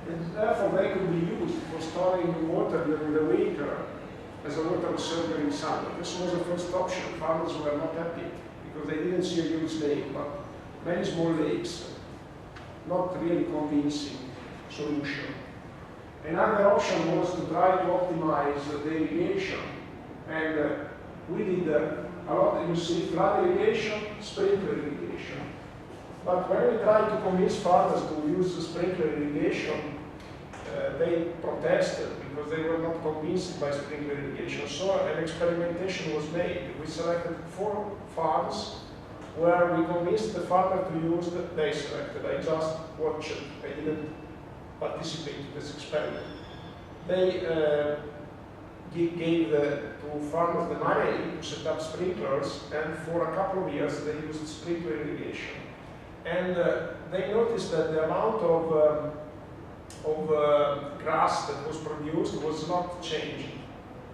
And therefore they could be used for storing water during the winter as a water reserve during summer. This was the first option. Farmers were not happy because they didn't see a huge lake, but many small lakes, not really convincing solution. Another option was to try to optimize the irrigation, and we did a lot, you see, flood irrigation, sprinkler irrigation. But when we tried to convince farmers to use sprinkler irrigation, they protested because they were not convinced by sprinkler irrigation. So an experimentation was made. We selected 4 farms where we convinced the farmer to use they selected. I just watched, I didn't participate in this experiment. They gave to farmers the money to set up sprinklers, and for a couple of years they used sprinkler irrigation. And they noticed that the amount of grass that was produced was not changing,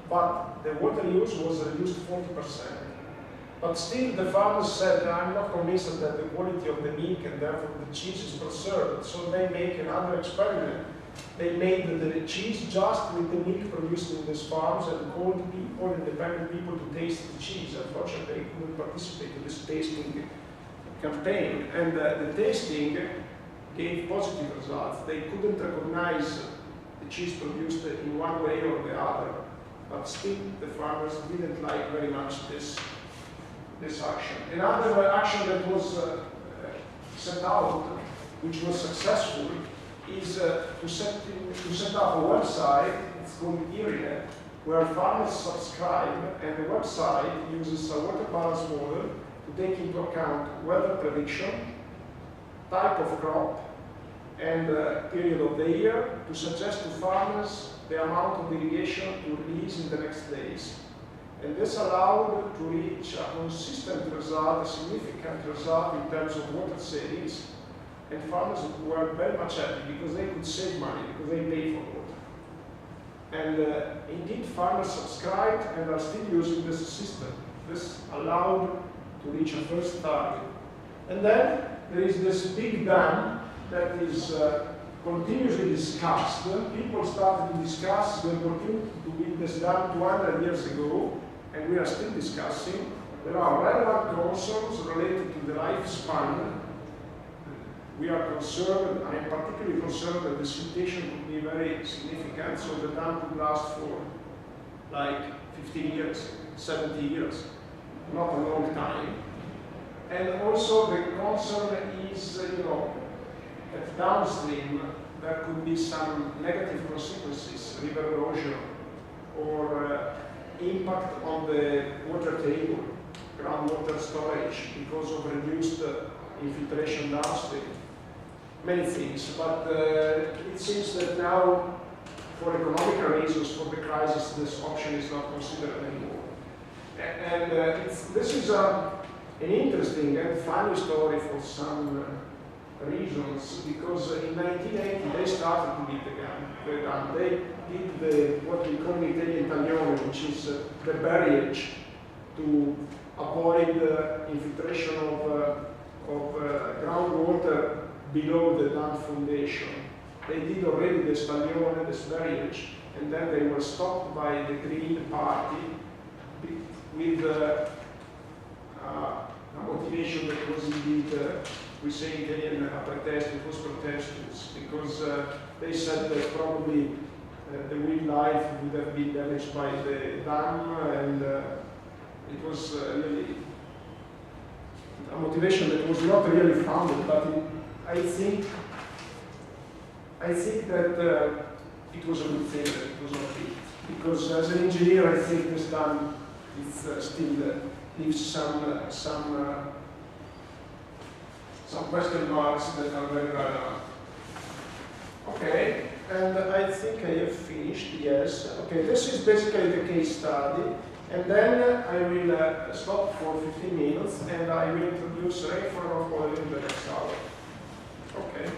but the water use was reduced 40%. But still the farmers said, I'm not convinced that the quality of the milk and therefore the cheese is preserved. So they make another experiment. They made the cheese just with the milk produced in these farms and called people, independent people, to taste the cheese. Unfortunately, they couldn't participate in this tasting campaign. And the tasting gave positive results. They couldn't recognize the cheese produced in one way or the other. But still, the farmers didn't like very much this action. Another action that was set out, which was successful, is to set up a website. It's called Irrinet, where farmers subscribe, and the website uses a water balance model to take into account weather prediction, type of crop, and period of the year, to suggest to farmers the amount of irrigation to release in the next days. And this allowed to reach a consistent result, a significant result in terms of water savings. And farmers were very much happy because they could save money, because they pay for water. And indeed, farmers subscribed and are still using this system. This allowed to reach a first target. And then there is this big dam that is continuously discussed. People started to discuss the opportunity to build this dam 200 years ago, and we are still discussing. There are relevant concerns related to the lifespan. We are concerned, I am particularly concerned that the siltation could be very significant, so the dam could last for like 15 years, 70 years, not a long time. And also the concern is, that downstream there could be some negative consequences, river erosion, or impact on the water table, groundwater storage, because of reduced infiltration downstream. Many things, but it seems that now, for economic reasons, for the crisis, this option is not considered anymore. And this is an interesting and funny story for some reasons, because in 1980 they started to build the dam. They did what we call in Italian taglione, which is the barrage to avoid infiltration of groundwater below the dam foundation. They did already the staglione, the barrage, and then they were stopped by the Green Party with a motivation that was indeed, we say in Italian, a pretesto, it was pretextus, because they said that probably the wildlife would have been damaged by the dam, and it was really a motivation that was not really founded, but I think that it was a good thing that it was not built, because as an engineer, I think this dam is still leaves some question marks that are very relevant. Okay, and I think I have finished. Yes. Okay, this is basically the case study. And then I will stop for 15 minutes, and I will introduce rainfall oil in the next hour. Okay.